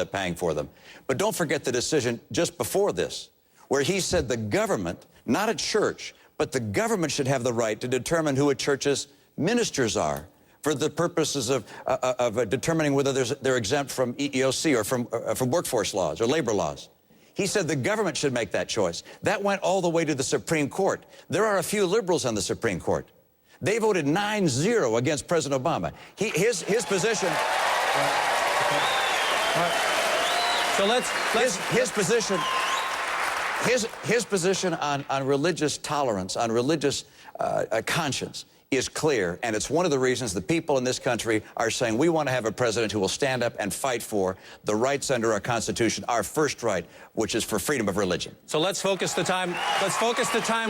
end up paying for them. But don't forget the decision just before this, where he said the government, not a church, but the government should have the right to determine who a church's ministers are for the purposes of determining whether they're exempt from EEOC or from workforce laws or labor laws. He said the government should make that choice. That went all the way to the Supreme Court. There are a few liberals on the Supreme Court. They voted 9-0 against President Obama. His position... So his position on religious tolerance, on religious conscience, is clear, and it's one of the reasons the people in this country are saying we want to have a president who will stand up and fight for the rights under our Constitution, our first right, which is for freedom of religion. So let's focus the time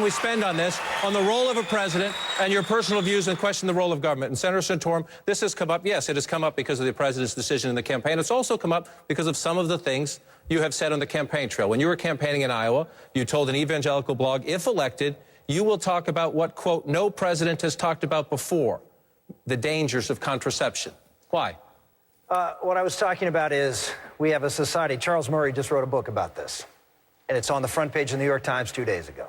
we spend on this, on the role of a president and your personal views, and question the role of government. And Senator Santorum, this has come up. Yes, it has come up because of the president's decision in the campaign. It's also come up because of some of the things you have said on the campaign trail. When you were campaigning in Iowa, you told an evangelical blog, if elected, you will talk about what, quote, no president has talked about before, the dangers of contraception. Why? What I was talking about is we have a society. Charles Murray just wrote a book about this, and it's on the front page of the New York Times 2 days ago,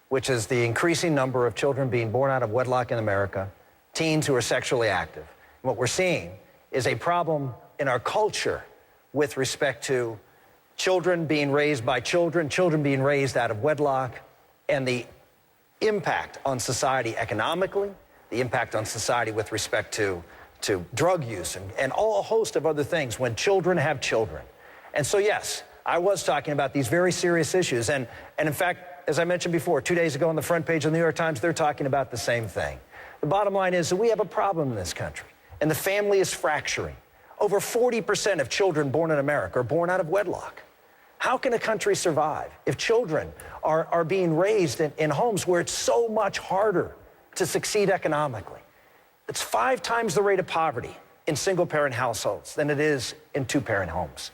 which is the increasing number of children being born out of wedlock in America, teens who are sexually active. And what we're seeing is a problem in our culture with respect to children being raised by children, children being raised out of wedlock, and the impact on society economically, the impact on society with respect to drug use and all a host of other things when children have children. And so, yes, I was talking about these very serious issues. And in fact, as I mentioned before, 2 days ago on the front page of the New York Times, they're talking about the same thing. The bottom line is that we have a problem in this country, and the family is fracturing. Over 40% of children born in America are born out of wedlock. How can a country survive if children are being raised in homes where it's so much harder to succeed economically? It's 5 times the rate of poverty in single-parent households than it is in 2-parent homes.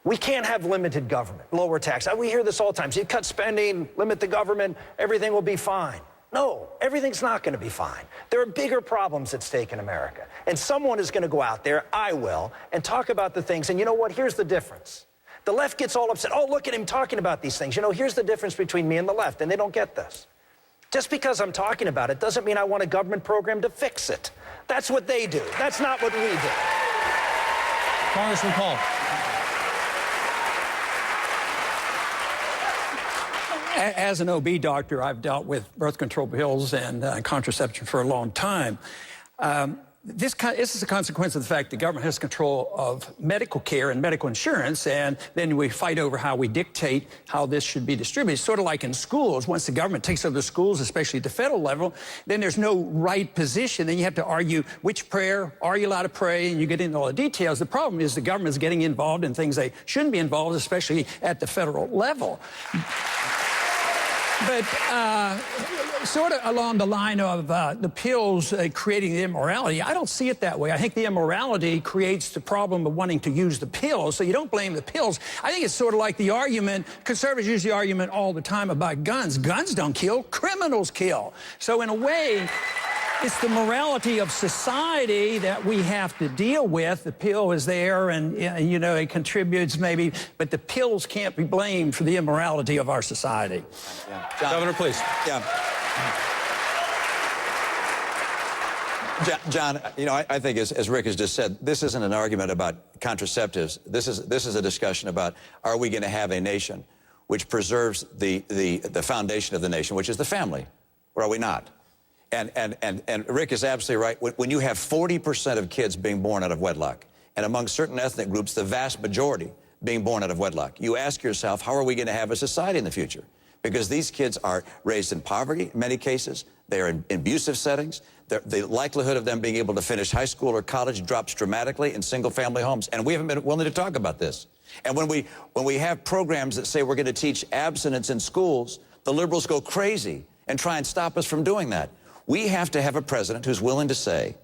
We can't have limited government, lower tax. We hear this all the time. So you cut spending, limit the government, everything will be fine. No, everything's not going to be fine. There are bigger problems at stake in America. And someone is going to go out there, I will, and talk about the things. And you know what? Here's the difference. The left gets all upset. Oh, look at him talking about these things. You know, here's the difference between me and the left, and they don't get this. Just because I'm talking about it doesn't mean I want a government program to fix it. That's what they do. That's not what we do. Congressman Paul. As an OB doctor, I've dealt with birth control pills and contraception for a long time. This is a consequence of the fact the government has control of medical care and medical insurance, and then we fight over how we dictate how this should be distributed. Sort of like in schools, once the government takes over the schools, especially at the federal level, then there's no right position. Then you have to argue which prayer, are you allowed to pray, and you get into all the details. The problem is the government is getting involved in things they shouldn't be involved, especially at the federal level. But sort of along the line of the pills creating the immorality, I don't see it that way. I think the immorality creates the problem of wanting to use the pills, so you don't blame the pills. I think it's sort of like the argument, conservatives use the argument all the time about guns. Guns don't kill, criminals kill. So in a way, it's the morality of society that we have to deal with. The pill is there, and you know, it contributes maybe, but the pills can't be blamed for the immorality of our society. Yeah. Governor, please. Yeah. John, you know, I think as Rick has just said, this isn't an argument about contraceptives. This is a discussion about, are we going to have a nation which preserves the foundation of the nation, which is the family, or are we not? And Rick is absolutely right. When you have 40% of kids being born out of wedlock, and among certain ethnic groups, the vast majority being born out of wedlock, you ask yourself, how are we going to have a society in the future? Because these kids are raised in poverty in many cases. They're in abusive settings. The likelihood of them being able to finish high school or college drops dramatically in single-family homes. And we haven't been willing to talk about this. And when we have programs that say we're going to teach abstinence in schools, the liberals go crazy and try and stop us from doing that. We have to have a president who's willing to say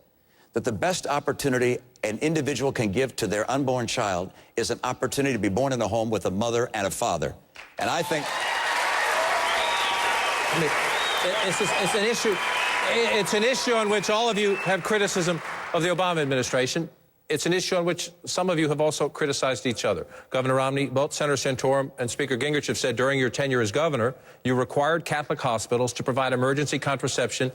that the best opportunity an individual can give to their unborn child is an opportunity to be born in a home with a mother and a father. And I think... I mean, it's an issue. It's an issue on which all of you have criticism of the Obama administration. it's an issue on which some of you have also criticized each other. Governor Romney, both Senator Santorum and Speaker Gingrich have said during your tenure as governor, you required Catholic hospitals to provide emergency contraception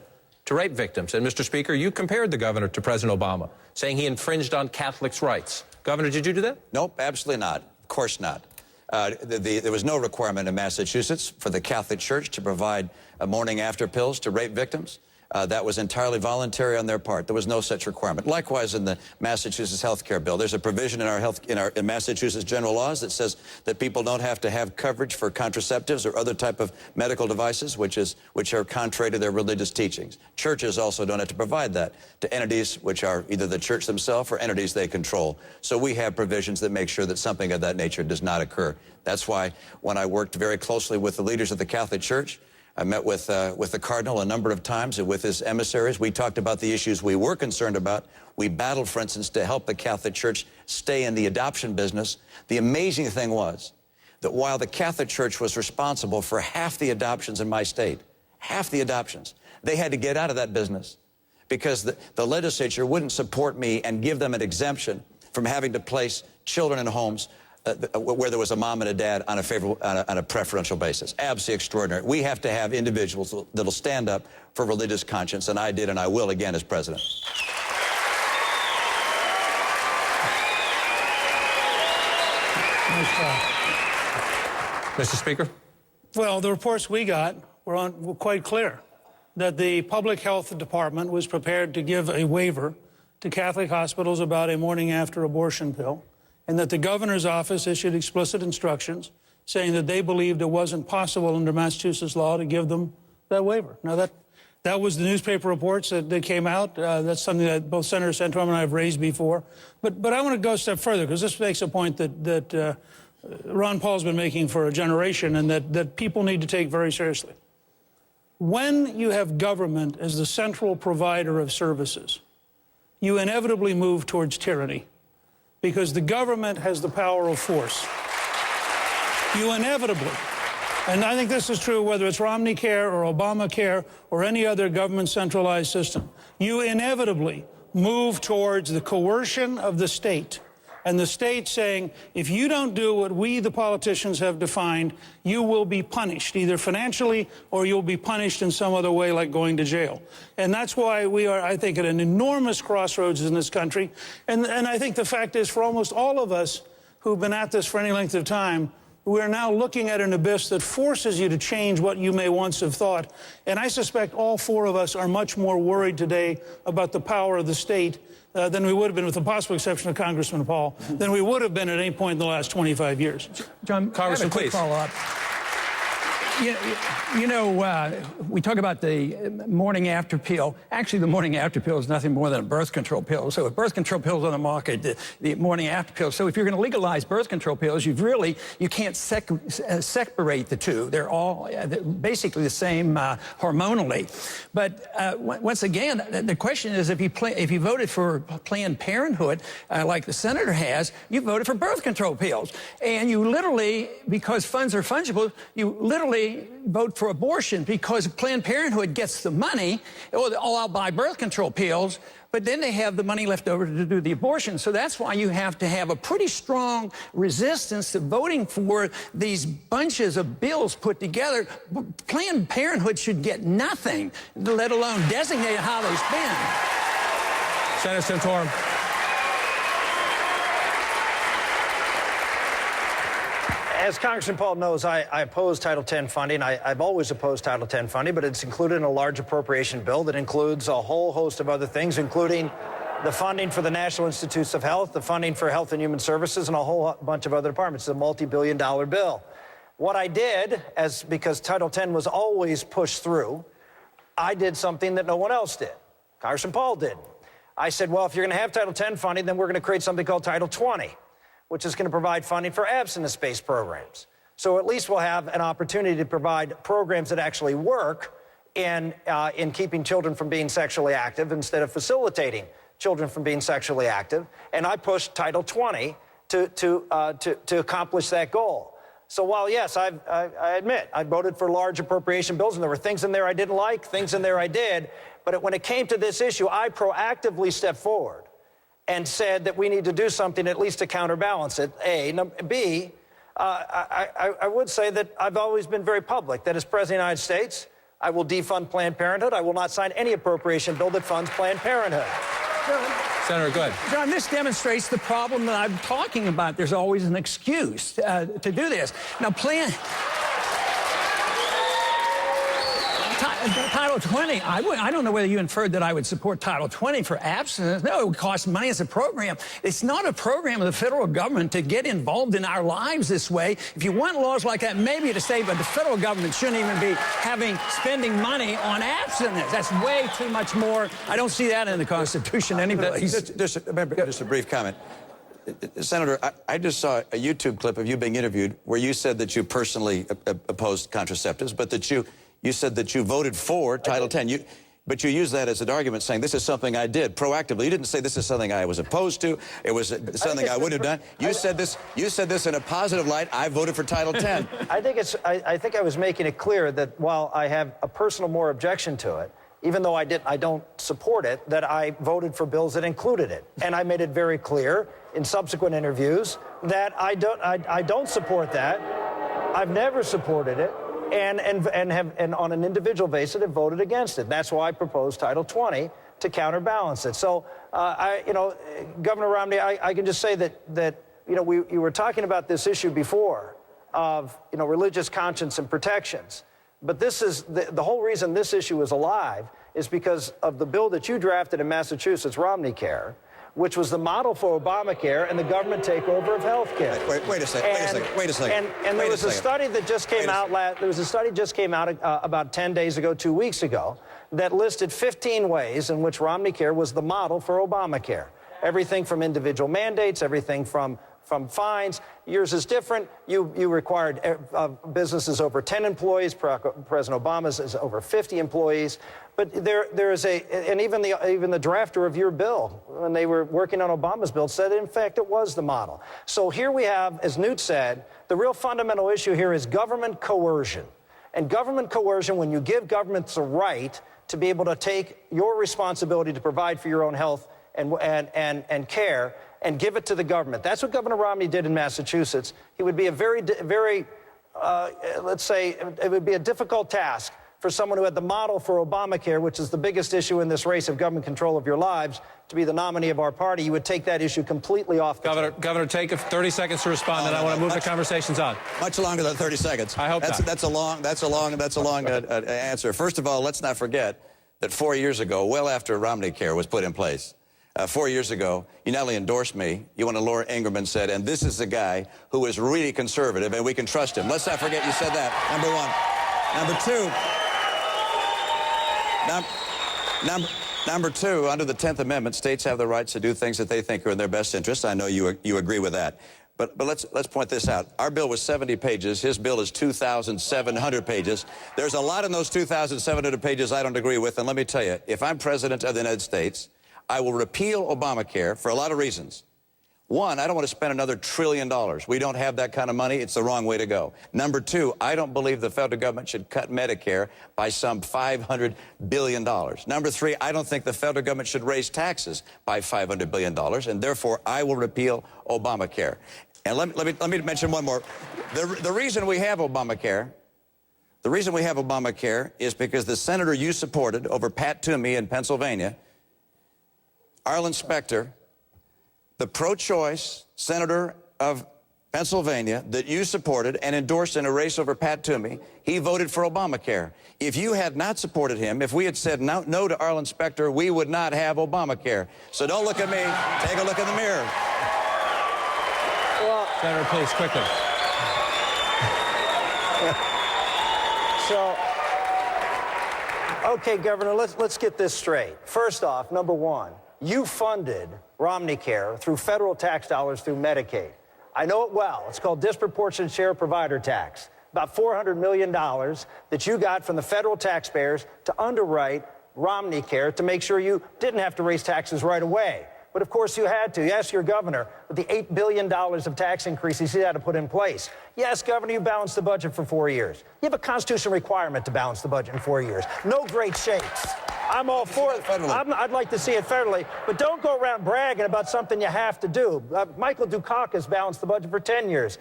to rape victims. And, Mr. Speaker, you compared the governor to President Obama, saying he infringed on Catholics' rights. Governor, did you do that? Nope, absolutely not. Of course not. There was no requirement in Massachusetts for the Catholic Church to provide morning after pills to rape victims. That was entirely voluntary on their part. There was no such requirement. Likewise, in the Massachusetts health care bill, there's a provision in Massachusetts general laws that says that people don't have to have coverage for contraceptives or other type of medical devices which are contrary to their religious teachings. Churches also don't have to provide that to entities which are either the church themselves or entities they control. So we have provisions that make sure that something of that nature does not occur. That's why when I worked very closely with the leaders of the Catholic Church, I met with the Cardinal a number of times and with his emissaries. We talked about the issues we were concerned about. We battled, for instance, to help the Catholic Church stay in the adoption business. The amazing thing was that while the Catholic Church was responsible for half the adoptions in my state, half the adoptions, they had to get out of that business because the legislature wouldn't support me and give them an exemption from having to place children in homes where there was a mom and a dad on a preferential basis. Absolutely extraordinary. We have to have individuals that'll stand up for religious conscience, and I did, and I will again as president. Mr. Speaker? Well, the reports we got were quite clear that the Public Health Department was prepared to give a waiver to Catholic hospitals about a morning after abortion pill, and that the governor's office issued explicit instructions saying that they believed it wasn't possible under Massachusetts law to give them that waiver. Now, that was the newspaper reports that came out. That's something that both Senator Santorum and I have raised before. But I want to go a step further, because this makes a point that Ron Paul's been making for a generation and that people need to take very seriously. When you have government as the central provider of services, you inevitably move towards tyranny, because the government has the power of force. You inevitably, and I think this is true whether it's Romney Care or Obamacare or any other government centralized system, you inevitably move towards the coercion of the state, and the state saying, if you don't do what we, the politicians, have defined, you will be punished, either financially or you'll be punished in some other way, like going to jail. And that's why we are, I think, at an enormous crossroads in this country. And I think the fact is, for almost all of us who've been at this for any length of time, we're now looking at an abyss that forces you to change what you may once have thought. And I suspect all four of us are much more worried today about the power of the state than we would have been, with the possible exception of Congressman Paul, than we would have been at any point in the last 25 years. John, Congressman, please. Follow-up. We talk about the morning after pill. Actually, the morning after pill is nothing more than a birth control pill. So if birth control pills on the market, the morning after pill. So if you're going to legalize birth control pills, you can't separate the two. They're all basically the same hormonally. But once again, the question is, if you voted for Planned Parenthood, like the senator has, you voted for birth control pills. And you literally, because funds are fungible, you literally vote for abortion, because Planned Parenthood gets the money. Oh, I'll buy birth control pills, but then they have the money left over to do the abortion. So that's why you have to have a pretty strong resistance to voting for these bunches of bills put together. Planned Parenthood should get nothing, let alone designate how they spend. Senator Santorum. As Congressman Paul knows, I oppose Title X funding. I've always opposed Title X funding, but it's included in a large appropriation bill that includes a whole host of other things, including the funding for the National Institutes of Health, the funding for Health and Human Services, and a whole bunch of other departments. It's a multi-billion-dollar bill. What I did, because Title X was always pushed through, I did something that no one else did. Congressman Paul did. I said, well, if you're going to have Title X funding, then we're going to create something called Title 20. Which is going to provide funding for abstinence-based programs. So at least we'll have an opportunity to provide programs that actually work in keeping children from being sexually active instead of facilitating children from being sexually active. And I pushed Title 20 to accomplish that goal. So while, yes, I admit, I voted for large appropriation bills, and there were things in there I didn't like, things in there I did, but when it came to this issue, I proactively stepped forward and said that we need to do something at least to counterbalance it, A. B, I would say that I've always been very public, that as President of the United States, I will defund Planned Parenthood. I will not sign any appropriation bill that funds Planned Parenthood. Senator, go ahead. John, this demonstrates the problem that I'm talking about. There's always an excuse to do this. Now, Title 20, I don't know whether you inferred that I would support Title 20 for abstinence. No, it would cost money as a program. It's not a program of the federal government to get involved in our lives this way. If you want laws like that, maybe to say, but the federal government shouldn't even be spending money on abstinence. That's way too much more. I don't see that in the Constitution anyplace. Just a brief comment. Senator, I just saw a YouTube clip of you being interviewed where you said that you personally opposed contraceptives, but that you said that you voted for Title 10. But you used that as an argument saying this is something I did proactively. You didn't say this is something I was opposed to. It was something I would have done. You said this in a positive light. I voted for Title 10. I think I was making it clear that while I have a personal more objection to it, even though I don't support it, that I voted for bills that included it. And I made it very clear in subsequent interviews that I don't support that. I've never supported it. And on an individual basis have voted against it. That's why I proposed Title 20 to counterbalance it. So, Governor Romney, I can just say that you were talking about this issue before of religious conscience and protections, but this is the whole reason this issue is alive is because of the bill that you drafted in Massachusetts, Romney Care, which was the model for Obamacare and the government takeover of health care. Wait a second. And there was a study that just came out. There was a study just came out about 10 days ago, 2 weeks ago, that listed 15 ways in which Romney Care was the model for Obamacare. Everything from individual mandates, everything from fines. Yours is different. You required businesses over 10 employees. President Obama's is over 50 employees. But there is and even the drafter of your bill, when they were working on Obama's bill, said in fact it was the model. So here we have, as Newt said, the real fundamental issue here is government coercion. And government coercion, when you give governments the right to be able to take your responsibility to provide for your own health and care and give it to the government. That's what Governor Romney did in Massachusetts. He would be a let's say, it would be a difficult task for someone who had the model for Obamacare, which is the biggest issue in this race of government control of your lives, to be the nominee of our party. You would take that issue completely off the table. Governor, take 30 seconds to respond, and I want to move the conversations on. Much longer than 30 seconds. I hope that's a long answer. First of all, let's not forget that 4 years ago, well after Romney Care was put in place, 4 years ago, you not only endorsed me, you went to Laura Ingraham and said, and this is the guy who is really conservative and we can trust him. Let's not forget you said that, number one. Number two, under the 10th Amendment, states have the rights to do things that they think are in their best interest. I know you agree with that. But let's point this out. Our bill was 70 pages. His bill is 2,700 pages. There's a lot in those 2,700 pages I don't agree with. And let me tell you, if I'm president of the United States, I will repeal Obamacare for a lot of reasons. One, I don't want to spend another $1 trillion. We don't have that kind of money. It's the wrong way to go. Number two, I don't believe the federal government should cut Medicare by some $500 billion. Number three, I don't think the federal government should raise taxes by $500 billion, and therefore I will repeal Obamacare. And let me mention one more. The reason we have Obamacare is because the senator you supported over Pat Toomey in Pennsylvania, Arlen Specter, the pro-choice senator of Pennsylvania that you supported and endorsed in a race over Pat Toomey, he voted for Obamacare. If you had not supported him, if we had said no to Arlen Specter, we would not have Obamacare. So don't look at me. Take a look in the mirror. Well, Senator, please, quickly. Okay, Governor, let's get this straight. First off, number one, you funded Romney Care through federal tax dollars through Medicaid. I know it well. It's called disproportionate share provider tax. About $400 million that you got from the federal taxpayers to underwrite Romney Care to make sure you didn't have to raise taxes right away. But of course you had to. You asked your governor with the $8 billion of tax increases he had to put in place. Yes, Governor, you balanced the budget for 4 years. You have a constitutional requirement to balance the budget in 4 years. No great shakes. I'm all for it. I'd like to see it federally, but don't go around bragging about something you have to do. Michael Dukakis balanced the budget for 10 years.